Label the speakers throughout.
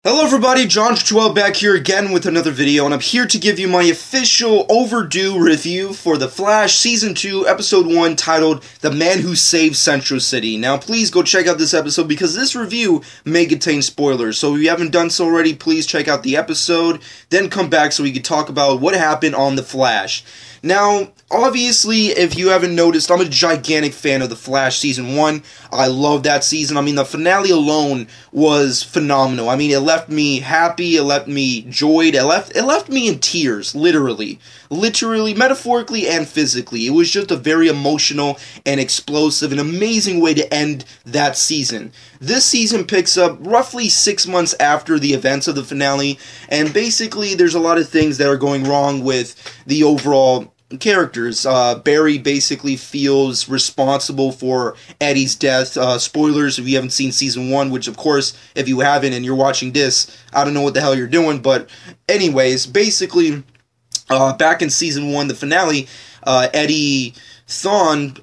Speaker 1: Hello everybody, John12 back here again with another video, and I'm here to give you my official overdue review for The Flash Season 2, Episode 1, titled The Man Who Saved Central City. Now please go check out this episode because this review may contain spoilers, so if you haven't done so already, please check out the episode, then come back so we can talk about what happened on The Flash. Now, obviously, if you haven't noticed, I'm a gigantic fan of The Flash Season 1. I love that season. I mean, the finale alone was phenomenal. I mean, it left me happy, it left me joyed, it left me in tears, literally, metaphorically and physically. It was just a very emotional and explosive and amazing way to end that season. This season picks up roughly 6 months after the events of the finale, and basically there's a lot of things that are going wrong with the overall characters. Barry basically feels responsible for Eddie's death. Spoilers if you haven't seen Season 1, which of course, if you haven't and you're watching this, I don't know what the hell you're doing, but anyways, basically, back in Season 1, the finale, Eddie Thawne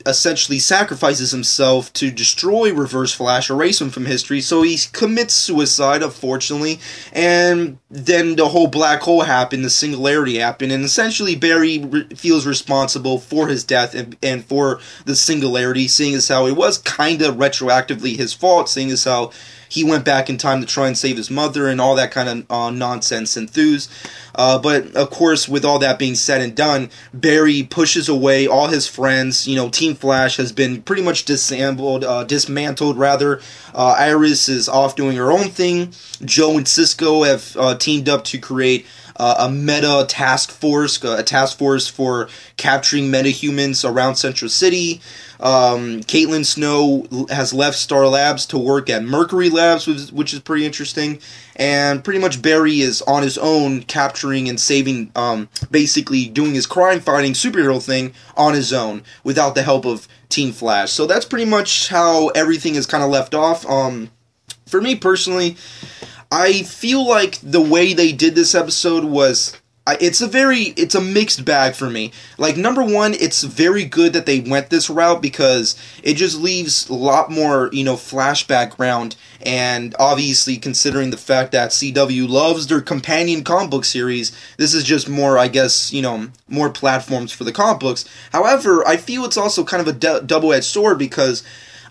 Speaker 1: essentially sacrifices himself to destroy Reverse Flash, erase him from history, so he commits suicide, unfortunately, and then the whole black hole happened, the singularity happened, and essentially Barry feels responsible for his death and for the singularity, seeing as how it was kind of retroactively his fault, seeing as how he went back in time to try and save his mother and all that kind of nonsense enthused. But, of course, with all that being said and done, Barry pushes away all his friends. You know, Team Flash has been pretty much dismantled, rather. Iris is off doing her own thing. Joe and Cisco have teamed up to create a meta task force, a task force for capturing metahumans around Central City. Caitlin Snow has left Star Labs to work at Mercury Labs, which is pretty interesting. And pretty much Barry is on his own, capturing and saving, basically doing his crime-fighting superhero thing on his own, without the help of Team Flash. So that's pretty much how everything is kind of left off. For me personally, I feel like the way they did this episode was, it's a mixed bag for me. Like, number one, it's very good that they went this route because it just leaves a lot more, Flash background, and obviously considering the fact that CW loves their companion comic book series, this is just more, I guess, more platforms for the comic books. However, I feel it's also kind of a double-edged sword because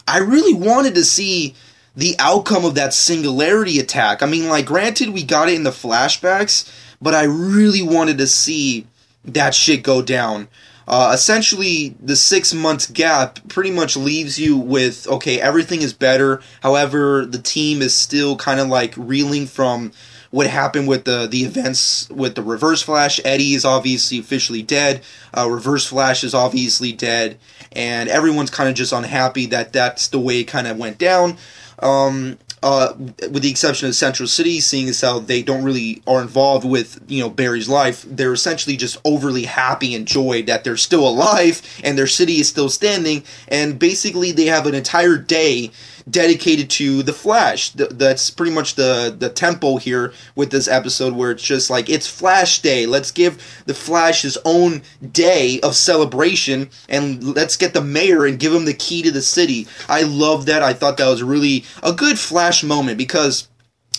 Speaker 1: I really wanted to see the outcome of that singularity attack. I mean, like, granted, we got it in the flashbacks, but I really wanted to see that shit go down. Essentially, the 6 months gap pretty much leaves you with, okay, everything is better. However, the team is still kind of like reeling from what happened with the events with the Reverse Flash. Eddie is obviously officially dead. Reverse Flash is obviously dead. And everyone's kind of just unhappy that that's the way it kind of went down. With the exception of Central City, seeing as how they don't really are involved with, Barry's life, they're essentially just overly happy and joyed that they're still alive and their city is still standing, and basically they have an entire day dedicated to the Flash. That's pretty much the tempo here with this episode, where it's just like, it's Flash Day. Let's give the Flash his own day of celebration, and let's get the mayor and give him the key to the city. I love that. I thought that was really a good Flash moment, because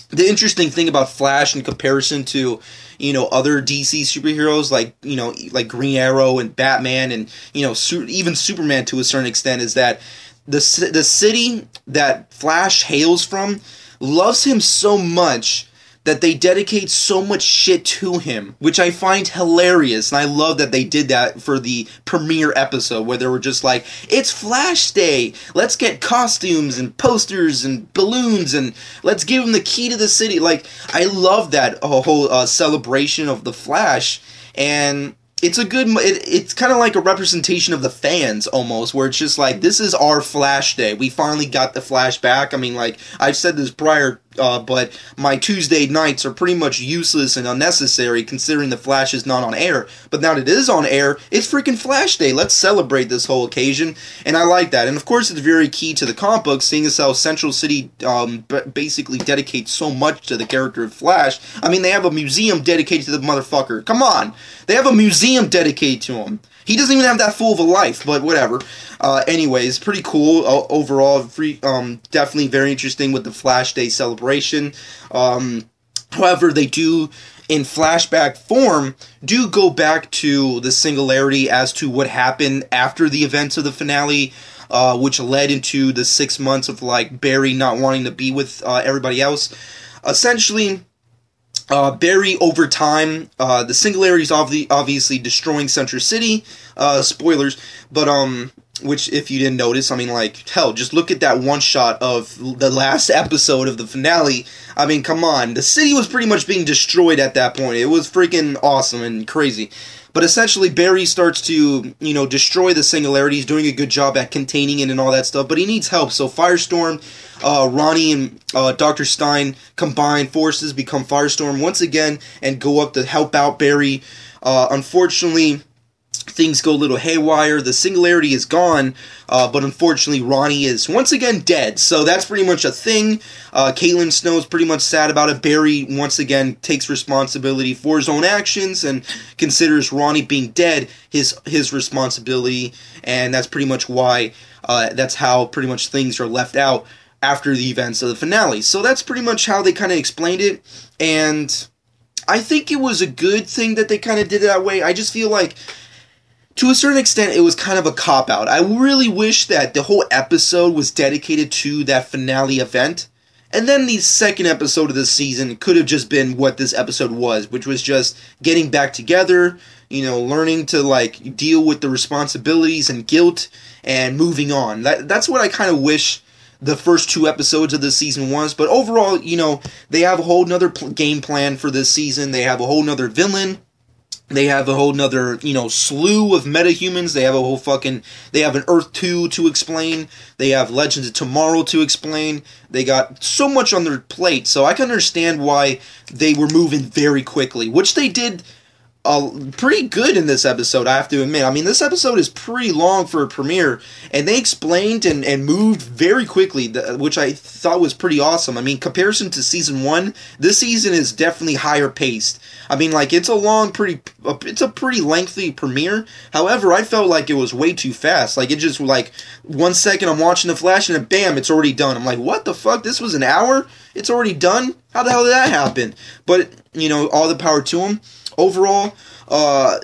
Speaker 1: the interesting thing about Flash in comparison to, other DC superheroes like Green Arrow and Batman and, even Superman to a certain extent, is that the city that Flash hails from loves him so much that they dedicate so much shit to him, which I find hilarious, and I love that they did that for the premiere episode, where they were just like, it's Flash Day, let's get costumes and posters and balloons, and let's give him the key to the city. Like, I love that whole celebration of the Flash, and it's a good, it's kind of like a representation of the fans, almost, where it's just like, this is our Flash Day. We finally got the Flash back. I mean, like, I've said this prior, but my Tuesday nights are pretty much useless and unnecessary, considering the Flash is not on air. But now that it is on air, it's freaking Flash Day. Let's celebrate this whole occasion, and I like that. And of course, it's very key to the comic book, seeing as how Central City basically dedicates so much to the character of Flash. I mean, they have a museum dedicated to the motherfucker. Come on! They have a museum dedicated to him. He doesn't even have that full of a life, but whatever. Anyways, pretty cool overall. Definitely very interesting with the Flash Day celebration. However, they do, in flashback form, do go back to the Singularity as to what happened after the events of the finale, which led into the 6 months of like Barry not wanting to be with everybody else. Essentially, Barry, over time, the Singularity is obviously destroying Central City. Spoilers, but which, if you didn't notice, I mean, like, hell, just look at that one shot of the last episode of the finale. I mean, come on, the city was pretty much being destroyed at that point. It was freaking awesome and crazy. But essentially, Barry starts to, destroy the Singularity. He's doing a good job at containing it and all that stuff, but he needs help. So Firestorm, Ronnie, and Dr. Stein combine forces, become Firestorm once again, and go up to help out Barry. Unfortunately, things go a little haywire. The Singularity is gone, but unfortunately Ronnie is once again dead. So that's pretty much a thing. Caitlin Snow's pretty much sad about it. Barry once again takes responsibility for his own actions and considers Ronnie being dead his responsibility, and that's pretty much why that's how pretty much things are left out after the events of the finale. So that's pretty much how they kind of explained it, and I think it was a good thing that they kind of did it that way. I just feel like, to a certain extent, it was kind of a cop-out. I really wish that the whole episode was dedicated to that finale event, and then the second episode of this season could have just been what this episode was, which was just getting back together, learning to, like, deal with the responsibilities and guilt, and moving on. That's what I kind of wish the first 2 episodes of this season was, but overall, they have a whole nother game plan for this season. They have a whole nother villain. They have a whole nother, slew of metahumans. They have an Earth 2 to explain. They have Legends of Tomorrow to explain. They got so much on their plate, so I can understand why they were moving very quickly, which they did pretty good in this episode, I have to admit. I mean, this episode is pretty long for a premiere, and they explained and moved very quickly, which I thought was pretty awesome. I mean, comparison to season 1, this season is definitely higher paced. I mean, like, it's a pretty lengthy premiere. However, I felt like it was way too fast. Like, it just, like, 1 second I'm watching the Flash, and then bam, it's already done. I'm like, what the fuck? This was an hour? It's already done? How the hell did that happen? But, all the power to them. Overall, I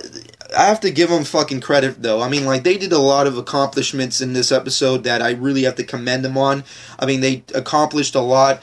Speaker 1: have to give them fucking credit, though. I mean, like, they did a lot of accomplishments in this episode that I really have to commend them on. I mean, they accomplished a lot.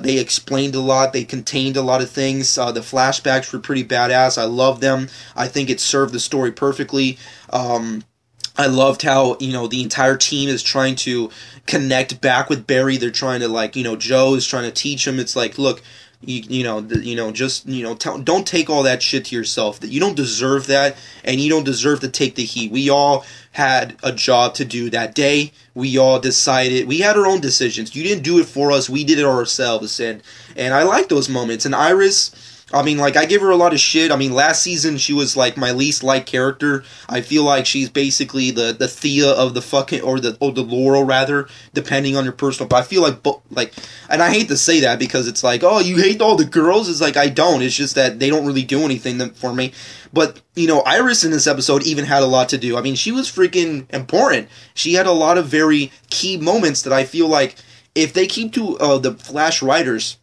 Speaker 1: They explained a lot. They contained a lot of things. The flashbacks were pretty badass. I love them. I think it served the story perfectly. I loved how, the entire team is trying to connect back with Barry. They're trying to, like, Joe is trying to teach him. It's like, look, don't take all that shit to yourself. That you don't deserve that, and you don't deserve to take the heat. We all had a job to do that day. We all decided. We had our own decisions. You didn't do it for us. We did it ourselves, and I like those moments. And Iris, I mean, like, I give her a lot of shit. I mean, last season, she was, like, my least liked character. I feel like she's basically the Thea of the fucking, or the Laurel, rather, depending on your personal, but I feel like, and I hate to say that, because it's like, oh, you hate all the girls? It's like, I don't. It's just that they don't really do anything for me. But, Iris in this episode even had a lot to do. I mean, she was freaking important. She had a lot of very key moments that I feel like, if they keep to the Flash writers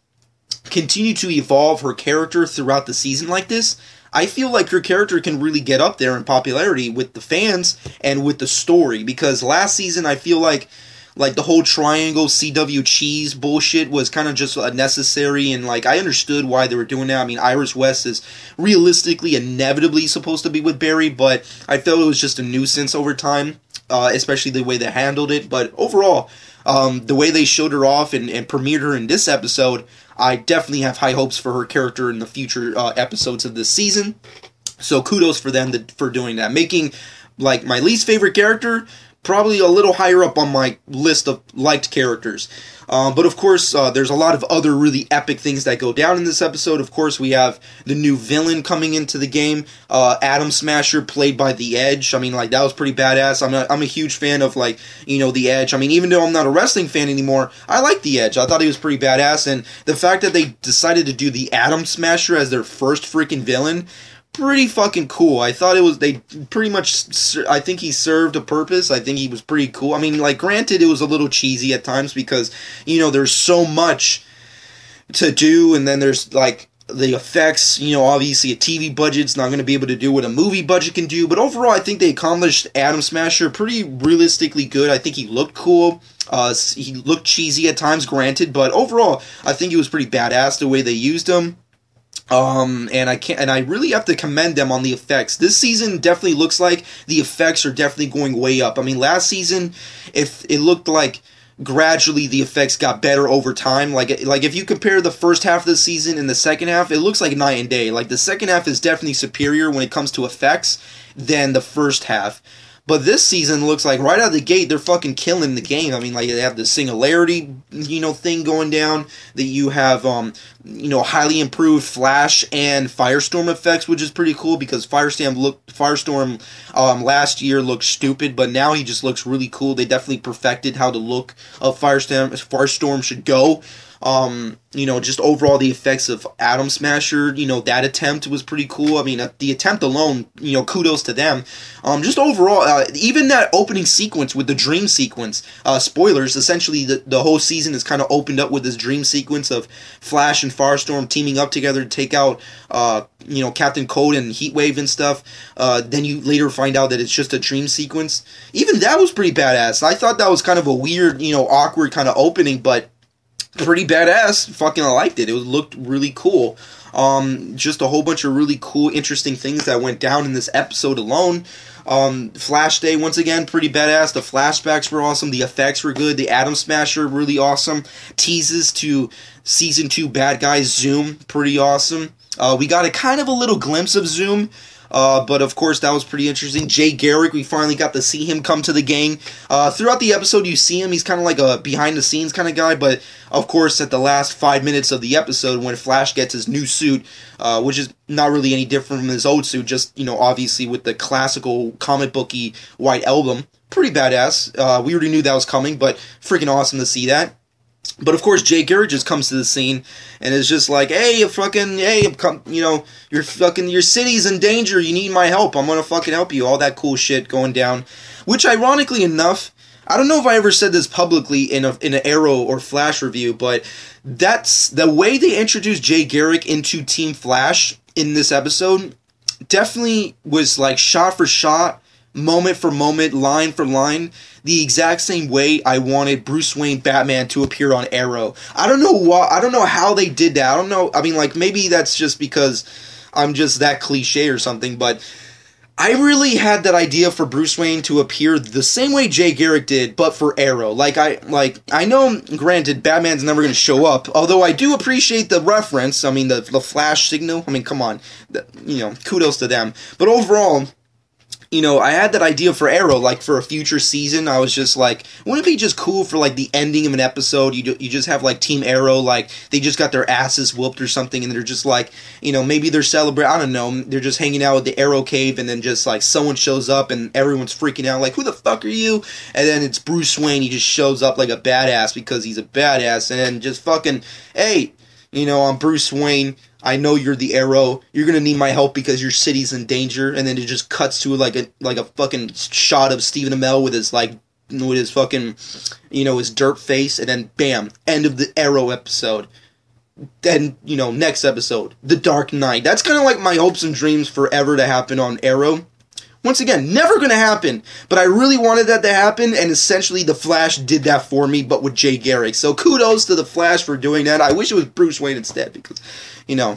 Speaker 1: continue to evolve her character throughout the season like this, I feel like her character can really get up there in popularity with the fans and with the story. Because last season, I feel like the whole triangle CW cheese bullshit was kind of just unnecessary, and like I understood why they were doing that. I mean, Iris West is realistically inevitably supposed to be with Barry, but I felt it was just a nuisance over time, especially the way they handled it. But overall, the way they showed her off and premiered her in this episode, I definitely have high hopes for her character in the future episodes of this season. So kudos for them for doing that. Making, like, my least favorite character probably a little higher up on my list of liked characters. But of course, there's a lot of other really epic things that go down in this episode. Of course, we have the new villain coming into the game, Atom Smasher, played by The Edge. I mean, like, that was pretty badass. I'm a huge fan of, like, The Edge. I mean, even though I'm not a wrestling fan anymore, I like The Edge. I thought he was pretty badass, and the fact that they decided to do the Atom Smasher as their first freaking villain pretty fucking cool. I thought they pretty much, I think he served a purpose. I think he was pretty cool. I mean, like, granted, it was a little cheesy at times because, you know, there's so much to do, and then there's, like, the effects, you know, obviously a TV budget's not going to be able to do what a movie budget can do, but overall I think they accomplished Atom Smasher pretty realistically good. I think he looked cool. He looked cheesy at times, granted, but overall I think he was pretty badass the way they used him. And I really have to commend them on the effects. This season definitely looks like the effects are definitely going way up. I mean, last season, if it looked like gradually the effects got better over time. Like if you compare the first half of the season and the second half, it looks like night and day. Like the second half is definitely superior when it comes to effects than the first half. But this season looks like right out of the gate they're fucking killing the game. I mean, like they have the singularity, you know, thing going down. That you have, you know, highly improved Flash and Firestorm effects, which is pretty cool because Firestorm last year looked stupid, but now he just looks really cool. They definitely perfected how the look of Firestorm should go. You know, just overall the effects of Atom Smasher, you know, that attempt was pretty cool. I mean, the attempt alone, you know, kudos to them. Just overall, even that opening sequence with the dream sequence, spoilers, essentially the whole season is kind of opened up with this dream sequence of Flash and Firestorm teaming up together to take out, you know, Captain Cold and Heatwave and stuff. Then you later find out that it's just a dream sequence. Even that was pretty badass. I thought that was kind of a weird, you know, awkward kind of opening, but pretty badass. Fucking I liked it. It looked really cool. Just a whole bunch of really cool, interesting things that went down in this episode alone. Flash Day, once again, pretty badass. The flashbacks were awesome. The effects were good. The Atom Smasher, really awesome. Teases to Season 2 bad guys, Zoom, pretty awesome. We got a kind of a little glimpse of Zoom. But of course that was pretty interesting. Jay Garrick, we finally got to see him come to the gang. Throughout the episode you see him, he's kind of like a behind the scenes kind of guy, but of course at the last 5 minutes of the episode when Flash gets his new suit, which is not really any different from his old suit, just, you know, obviously with the classical comic booky white album, pretty badass. We already knew that was coming, but freaking awesome to see that. But of course, Jay Garrick just comes to the scene and is just like, "Hey, you know, your city's in danger. You need my help. I'm gonna fucking help you." All that cool shit going down. Which, ironically enough, I don't know if I ever said this publicly in an Arrow or Flash review, but that's the way they introduced Jay Garrick into Team Flash in this episode. Definitely was like shot for shot, moment for moment, line for line, the exact same way I wanted Bruce Wayne Batman to appear on Arrow. I don't know why. I don't know how they did that. I don't know. I mean, like, maybe that's just because I'm just that cliche or something, but I really had that idea for Bruce Wayne to appear the same way Jay Garrick did, but for Arrow. I know, granted, Batman's never going to show up, although I do appreciate the reference. I mean, the Flash signal. I mean, come on. You know, kudos to them. But overall, you know, I had that idea for Arrow, like, for a future season. I was just like, wouldn't it be just cool for, like, the ending of an episode, you just have, like, Team Arrow, like, they just got their asses whooped or something, and they're just, like, you know, maybe they're celebrating, I don't know, they're just hanging out at the Arrow Cave, and then just, like, someone shows up, and everyone's freaking out, like, who the fuck are you? And then it's Bruce Wayne, he just shows up like a badass, because he's a badass, and then just fucking, hey, you know, I'm Bruce Wayne, I know you're the Arrow, you're gonna need my help because your city's in danger, and then it just cuts to like a fucking shot of Stephen Amell with his fucking, you know, his dirt face, and then bam, end of the Arrow episode. Then, you know, next episode, The Dark Knight. That's kind of like my hopes and dreams forever to happen on Arrow. Once again, never gonna happen, but I really wanted that to happen, and essentially The Flash did that for me, but with Jay Garrick. So kudos to The Flash for doing that. I wish it was Bruce Wayne instead, because, you know,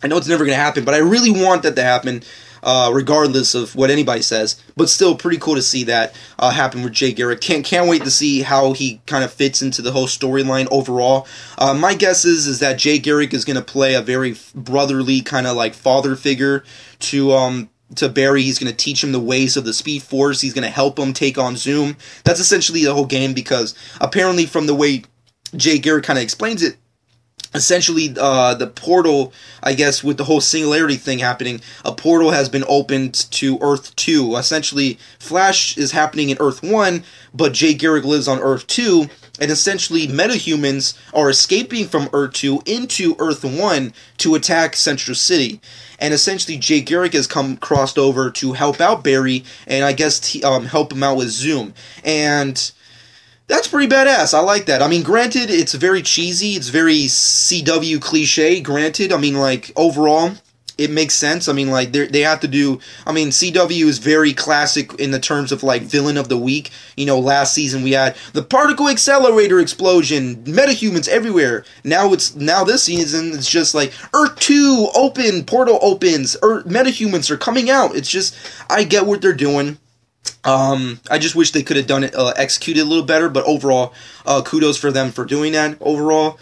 Speaker 1: I know it's never gonna happen, but I really want that to happen, regardless of what anybody says. But still, pretty cool to see that happen with Jay Garrick. Can't wait to see how he kind of fits into the whole storyline overall. My guess is that Jay Garrick is gonna play a very brotherly kind of like father figure to Barry. He's going to teach him the ways of the Speed Force. He's going to help him take on Zoom. That's essentially the whole game, because apparently from the way Jay Garrick kind of explains it, essentially the portal, I guess, with the whole singularity thing happening, a portal has been opened to Earth 2. Essentially, Flash is happening in Earth 1, but Jay Garrick lives on Earth 2, and essentially metahumans are escaping from Earth 2 into Earth 1 to attack Central City. And essentially Jay Garrick has crossed over to help out Barry, and I guess help him out with Zoom. And that's pretty badass. I like that. I mean, granted, it's very cheesy. It's very CW cliche, granted. I mean, like, overall, it makes sense. I mean, like, they have to do... I mean, CW is very classic in the terms of, like, villain of the week. You know, last season we had the particle accelerator explosion, metahumans everywhere. Now this season, it's just like, Earth 2, open, portal opens, metahumans are coming out. It's just, I get what they're doing. I just wish they could have done it, executed a little better, but overall, kudos for them for doing that, overall.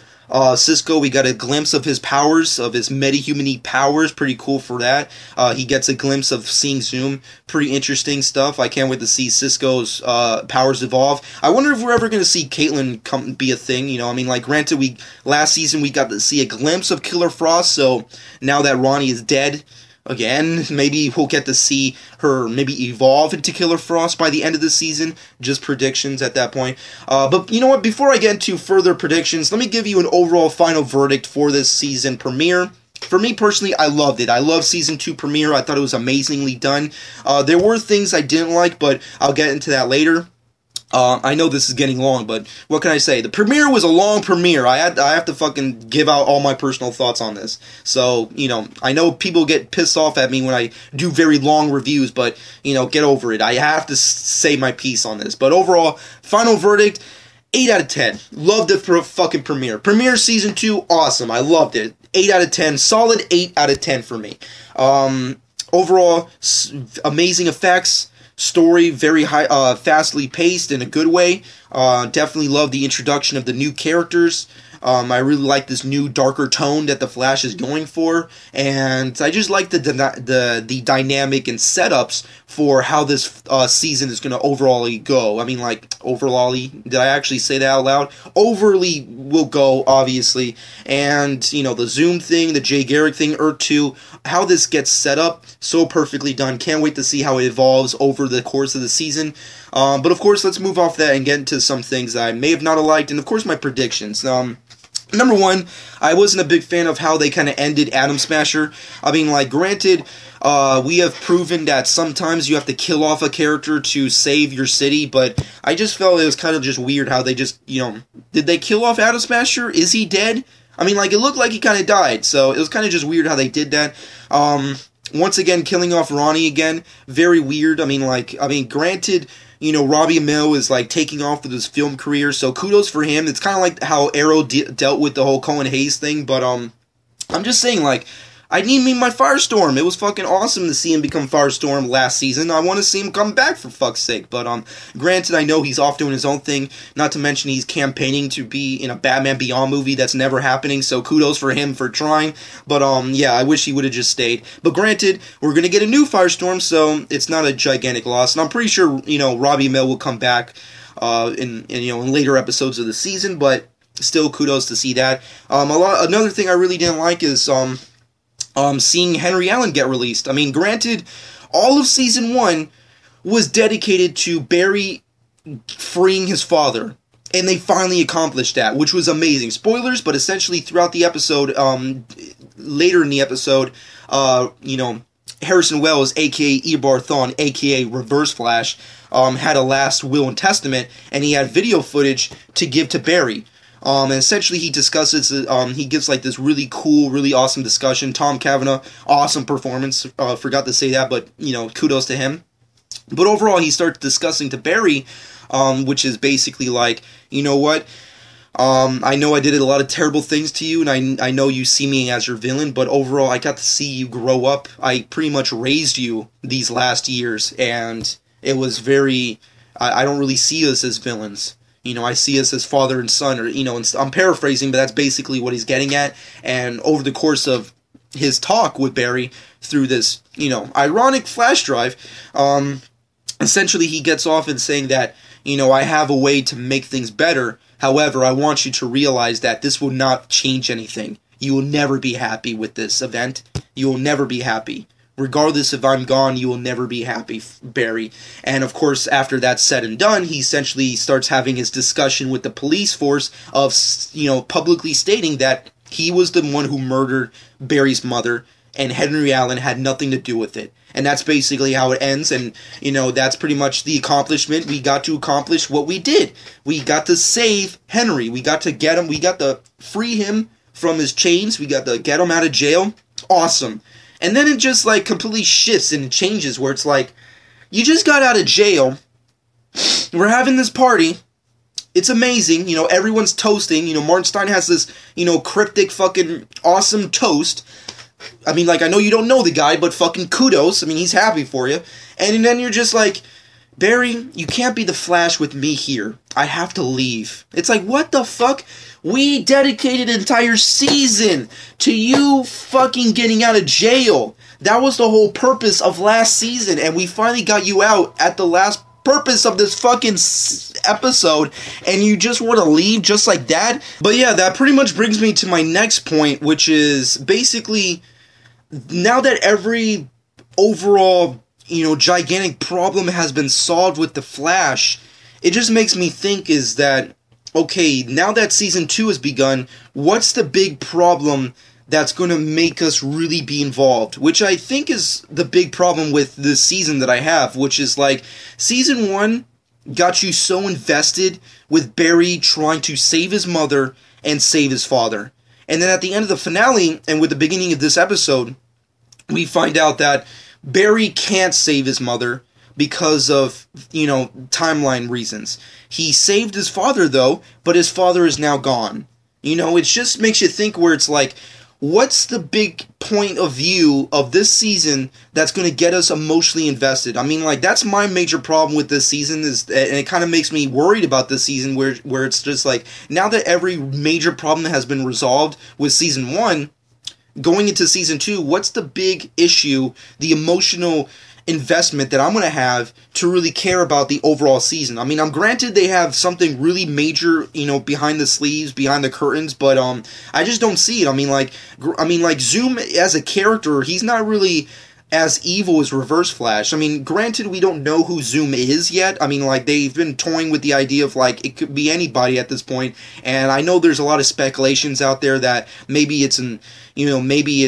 Speaker 1: Cisco, we got a glimpse of his powers, of his metahuman powers, pretty cool for that. He gets a glimpse of seeing Zoom, pretty interesting stuff. I can't wait to see Cisco's, powers evolve. I wonder if we're ever going to see Caitlyn be a thing, you know, I mean, like, granted, last season we got to see a glimpse of Killer Frost, so now that Ronnie is dead, again, maybe we'll get to see her maybe evolve into Killer Frost by the end of the season. Just predictions at that point. But you know what? Before I get into further predictions, let me give you an overall final verdict for this season premiere. For me personally, I loved it. I loved Season 2 premiere. I thought it was amazingly done. There were things I didn't like, but I'll get into that later. I know this is getting long, but what can I say? The premiere was a long premiere. I have to fucking give out all my personal thoughts on this. So, you know, I know people get pissed off at me when I do very long reviews, but, you know, get over it. I have to say my piece on this. But overall, final verdict, 8 out of 10. Loved the fucking premiere. Premiere Season 2, awesome. I loved it. 8 out of 10. Solid 8 out of 10 for me. Overall, amazing effects. Story, very high, fastly paced in a good way. Definitely love the introduction of the new characters. I really like this new darker tone that the Flash is going for, and I just like the dynamic and setups for how this season is going to overall go. I mean, like, overall, did I actually say that out loud? Overly will go, obviously, and, you know, the Zoom thing, the Jay Garrick thing, Earth 2, how this gets set up, so perfectly done. Can't wait to see how it evolves over the course of the season. But of course, let's move off that and get into some things that I may have not liked, and of course, my predictions. Number one, I wasn't a big fan of how they kind of ended Atom Smasher. I mean, like, granted, we have proven that sometimes you have to kill off a character to save your city, but I just felt it was kind of just weird how they just, you know, did they kill off Atom Smasher? Is he dead? I mean, like, it looked like he kind of died, so it was kind of just weird how they did that. Once again, killing off Ronnie again, very weird. I mean, granted, you know, Robbie Amell is, like, taking off with his film career, so kudos for him. It's kind of like how Arrow dealt with the whole Cohen Hayes thing, but, I'm just saying, like, I need me my Firestorm. It was fucking awesome to see him become Firestorm last season. I want to see him come back, for fuck's sake. But, granted, I know he's off doing his own thing. Not to mention he's campaigning to be in a Batman Beyond movie that's never happening. So kudos for him for trying. But, yeah, I wish he would have just stayed. But granted, we're going to get a new Firestorm, so it's not a gigantic loss. And I'm pretty sure, you know, Robbie Amell will come back, in later episodes of the season. But still, kudos to see that. Another thing I really didn't like is, seeing Henry Allen get released. I mean, granted, all of Season 1 was dedicated to Barry freeing his father, and they finally accomplished that, which was amazing. Spoilers, but essentially throughout the episode, later in the episode, you know, Harrison Wells, a.k.a. Eobard Thawne, a.k.a. Reverse Flash, had a last will and testament, and he had video footage to give to Barry. And essentially he discusses, he gives like this really cool, really awesome discussion. Tom Cavanaugh, awesome performance, forgot to say that, but, you know, kudos to him. But overall, he starts discussing to Barry, which is basically like, you know what, I know I did a lot of terrible things to you, and I know you see me as your villain, but overall, I got to see you grow up. I pretty much raised you these last years, and it was very, I don't really see us as villains. You know, I see us as father and son, or, you know, and I'm paraphrasing, but that's basically what he's getting at. And over the course of his talk with Barry, through this, you know, ironic flash drive, essentially he gets off in saying that, you know, I have a way to make things better. However, I want you to realize that this will not change anything. You will never be happy with this event. You will never be happy. regardless if I'm gone, you will never be happy, Barry. And of course, after that's said and done, he essentially starts having his discussion with the police force of, publicly stating that he was the one who murdered Barry's mother, and Henry Allen had nothing to do with it. And that's basically how it ends, and, that's pretty much the accomplishment. We got to accomplish what we did. We got to save Henry. We got to get him, we got to free him from his chains, we got to get him out of jail. Awesome. And then it just, completely shifts and changes, where it's like, you just got out of jail, we're having this party, it's amazing, everyone's toasting, Martin Stein has this, cryptic fucking awesome toast. I mean, I know you don't know the guy, but fucking kudos. I mean, he's happy for you. And then you're just like, Barry, you can't be the Flash with me here. I have to leave. It's like, what the fuck? We dedicated an entire season to you fucking getting out of jail. That was the whole purpose of last season, and we finally got you out at the last purpose of this fucking episode, and you just want to leave just like that? But yeah, that pretty much brings me to my next point, which is basically, now that every overall, gigantic problem has been solved with the Flash, it just makes me think is that, okay, now that season 2 has begun, what's the big problem that's going to make us really be involved? Which I think is the big problem with this season that I have, which is season 1 got you so invested with Barry trying to save his mother and save his father. And then at the end of the finale, and with the beginning of this episode, we find out that Barry can't save his mother because of, timeline reasons. He saved his father, though, but his father is now gone. It just makes you think, where it's like, what's the big point of view of this season that's going to get us emotionally invested? I mean, that's my major problem with this season, and it kind of makes me worried about this season, where it's just now that every major problem has been resolved with season 1, going into season 2, what's the big issue, the emotional investment that I'm going to have to really care about the overall season? I mean, I'm granted they have something really major, behind the sleeves, behind the curtains, but I just don't see it. I mean, Zoom as a character, he's not really as evil as Reverse Flash. I mean, granted, we don't know who Zoom is yet. I mean, they've been toying with the idea of, it could be anybody at this point, and I know there's a lot of speculations out there that maybe it's maybe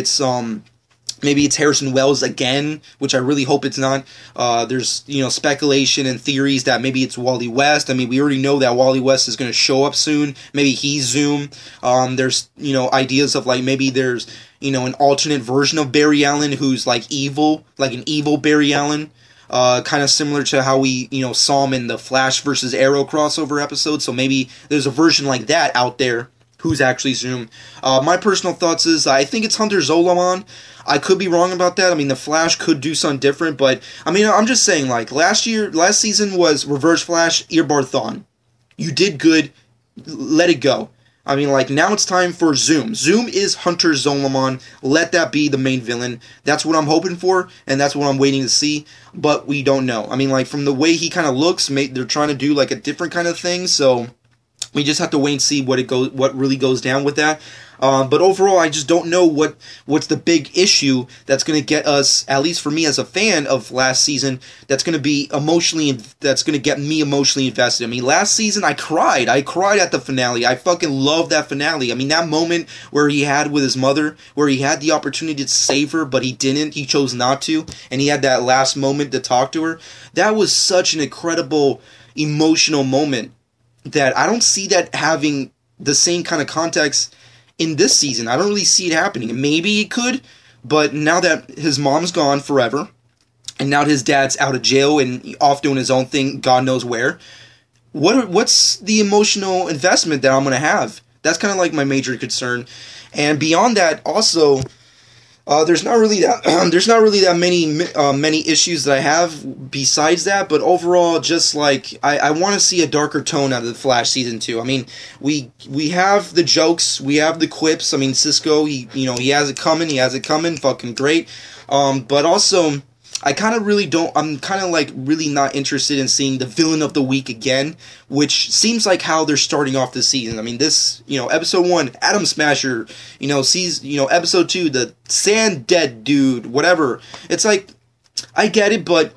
Speaker 1: it's Harrison Wells again, which I really hope it's not. There's, speculation and theories that maybe it's Wally West. I mean, we already know that Wally West is going to show up soon. Maybe he's Zoom. There's, ideas of, maybe there's, an alternate version of Barry Allen who's, evil, an evil Barry Allen. Kind of similar to how we, saw him in the Flash versus Arrow crossover episode. So maybe there's a version like that out there who's actually Zoom. My personal thoughts is, I think it's Hunter Zolomon. I could be wrong about that. I mean, the Flash could do something different, but, I mean, I'm just saying, last season was Reverse Flash, Eobard Thawne. You did good, let it go. I mean, now it's time for Zoom. Zoom is Hunter Zolomon. Let that be the main villain. That's what I'm hoping for, and that's what I'm waiting to see, but we don't know. I mean, from the way he kind of looks, they're trying to do, a different kind of thing, so we just have to wait and see what really goes down with that. But overall, I just don't know what's the big issue that's going to get us, at least for me as a fan of last season, that's going to get me emotionally invested. I mean, last season I cried at the finale. I fucking love that finale. I mean, that moment where he had with his mother, where he had the opportunity to save her, but he didn't. He chose not to, and he had that last moment to talk to her. That was such an incredible emotional moment that I don't see that having the same kind of context in this season. I don't really see it happening. Maybe it could, but now that his mom's gone forever, and now his dad's out of jail and off doing his own thing, God knows where, what's the emotional investment that I'm going to have? That's kind of my major concern. And beyond that, also, there's not really that many issues that I have besides that, but overall, just I want to see a darker tone out of the Flash season 2. I mean, we have the jokes, we have the quips. I mean, Cisco, he has it coming, fucking great. But also, I kind of really don't, I'm kind of like really not interested in seeing the villain of the week again, which seems like how they're starting off this season. I mean, this, episode 1, Atom Smasher, episode 2, the Sand Dead dude, whatever. It's like, I get it, but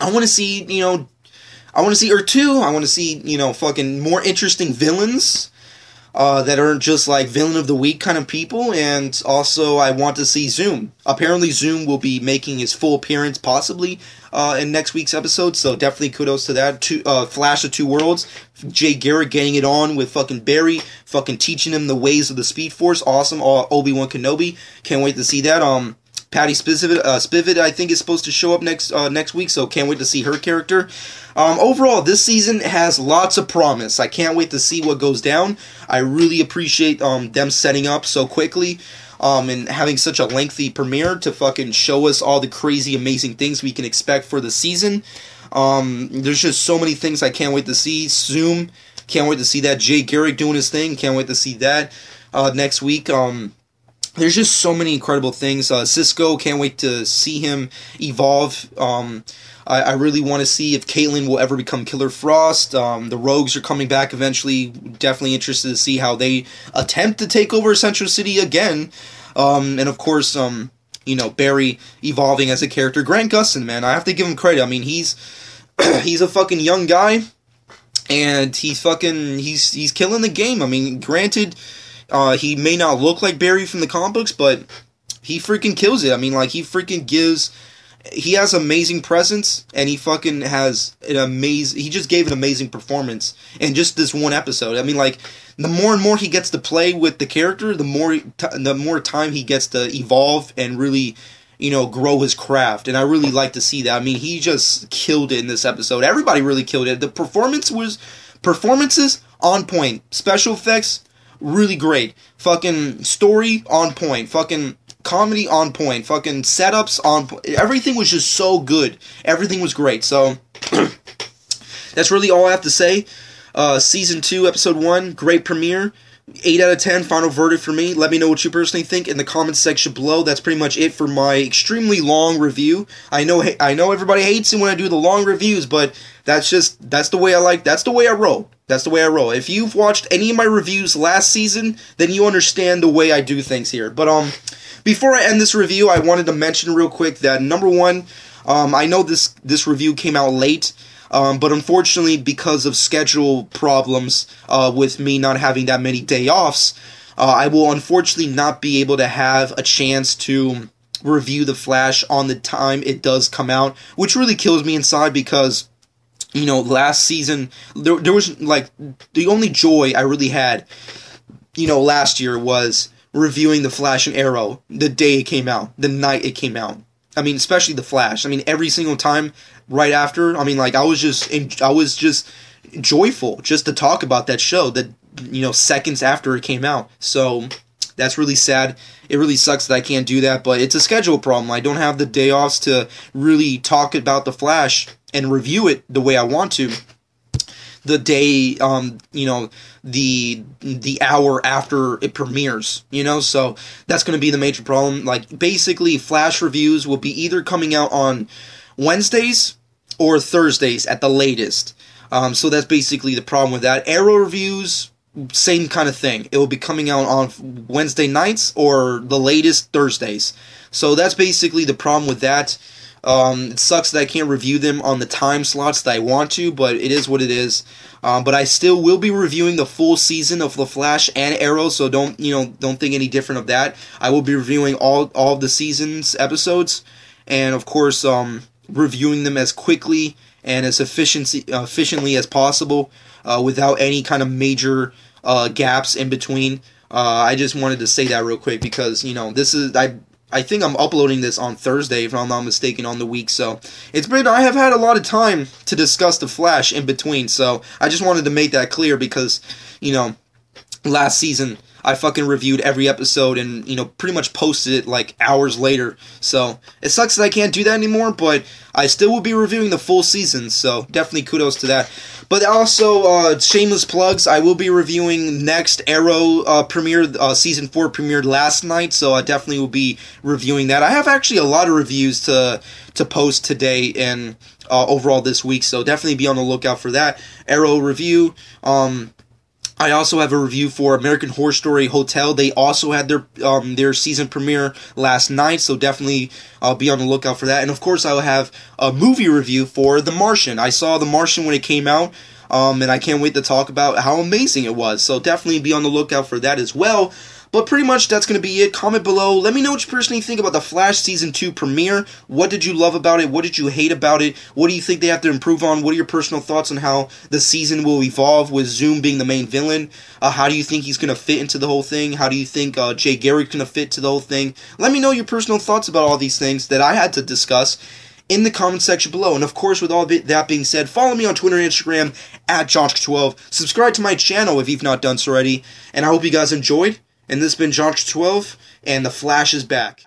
Speaker 1: I want to see, or 2, I want to see, fucking more interesting villains. That aren't just like villain of the week kind of people, and also I want to see Zoom. Apparently Zoom will be making his full appearance possibly in next week's episode, so definitely kudos to that. Flash of Two Worlds, Jay Garrick getting it on with fucking Barry, fucking teaching him the ways of the Speed Force, awesome. Obi-Wan Kenobi, can't wait to see that. Patty Spivot, I think, is supposed to show up next week, so can't wait to see her character. Overall, this season has lots of promise. I can't wait to see what goes down. I really appreciate them setting up so quickly and having such a lengthy premiere to fucking show us all the crazy, amazing things we can expect for the season. There's just so many things I can't wait to see. Zoom, can't wait to see that. Jay Garrick doing his thing, can't wait to see that next week. There's just so many incredible things. Cisco, can't wait to see him evolve. I really want to see if Caitlyn will ever become Killer Frost. The Rogues are coming back eventually. Definitely interested to see how they attempt to take over Central City again. And of course, Barry evolving as a character. Grant Gustin, man, I have to give him credit. I mean, he's a fucking young guy, and he's killing the game. I mean, granted, he may not look like Barry from the comic books, but he freaking kills it. I mean, like, he has amazing presence, and he fucking has he just gave an amazing performance in just this one episode. I mean, like, the more and more he gets to play with the character, the more time he gets to evolve and really, grow his craft, and I really like to see that. I mean, he just killed it in this episode. Everybody really killed it. The performances on point. Special effects, really great. Fucking story on point. Fucking comedy on point. Fucking setups on point. Everything was just so good. Everything was great. So, that's really all I have to say. Season 2, Episode 1, great premiere. 8 out of 10, final verdict for me. Let me know what you personally think in the comments section below. That's pretty much it for my extremely long review. I know everybody hates it when I do the long reviews, but that's the way I roll. That's the way I roll. If you've watched any of my reviews last season, then you understand the way I do things here. But before I end this review, I wanted to mention real quick that number one, I know this review came out late. But unfortunately, because of schedule problems with me not having that many day offs, I will unfortunately not be able to have a chance to review The Flash on the time it does come out, which really kills me inside because, last season, there was, like, the only joy I really had, last year was reviewing The Flash and Arrow the day it came out, the night it came out. I mean, especially The Flash. I mean, every single time right after, I mean, like, I was just joyful just to talk about that show that, seconds after it came out. So, that's really sad. It really sucks that I can't do that, but it's a schedule problem. I don't have the day offs to really talk about The Flash and review it the way I want to. The day, the hour after it premieres, so that's going to be the major problem. Like, basically, Flash reviews will be either coming out on Wednesdays or Thursdays at the latest. So that's basically the problem with that. Arrow reviews, same kind of thing. It will be coming out on Wednesday nights or the latest Thursdays. So that's basically the problem with that. It sucks that I can't review them on the time slots that I want to, but it is what it is. But I still will be reviewing the full season of The Flash and Arrow, so don't think any different of that. I will be reviewing all of the season's episodes, and of course, reviewing them as quickly and as efficiently as possible, without any kind of major gaps in between. I just wanted to say that real quick because this is I think I'm uploading this on Thursday, if I'm not mistaken, on the week, so I have had a lot of time to discuss The Flash in between, so I just wanted to make that clear because, last season, I fucking reviewed every episode and, you know, pretty much posted it like hours later. So it sucks that I can't do that anymore, but I still will be reviewing the full season, so definitely kudos to that. But also, shameless plugs, I will be reviewing next Arrow Season 4 premiered last night, so I definitely will be reviewing that. I have actually a lot of reviews to post today and overall this week, so definitely be on the lookout for that. Arrow review. I also have a review for American Horror Story Hotel. They also had their season premiere last night, so definitely be on the lookout for that. And of course, I will have a movie review for The Martian. I saw The Martian when it came out, and I can't wait to talk about how amazing it was. So definitely be on the lookout for that as well. But pretty much that's going to be it. Comment below. Let me know what you personally think about the Flash Season 2 premiere. What did you love about it? What did you hate about it? What do you think they have to improve on? What are your personal thoughts on how the season will evolve with Zoom being the main villain? How do you think he's going to fit into the whole thing? How do you think Jay Garrick's going to fit to the whole thing? Let me know your personal thoughts about all these things that I had to discuss in the comment section below. And of course, with all that being said, follow me on Twitter and Instagram at JohnShka12. Subscribe to my channel if you've not done so already. And I hope you guys enjoyed. And this has been JohnShka12, and The Flash is back.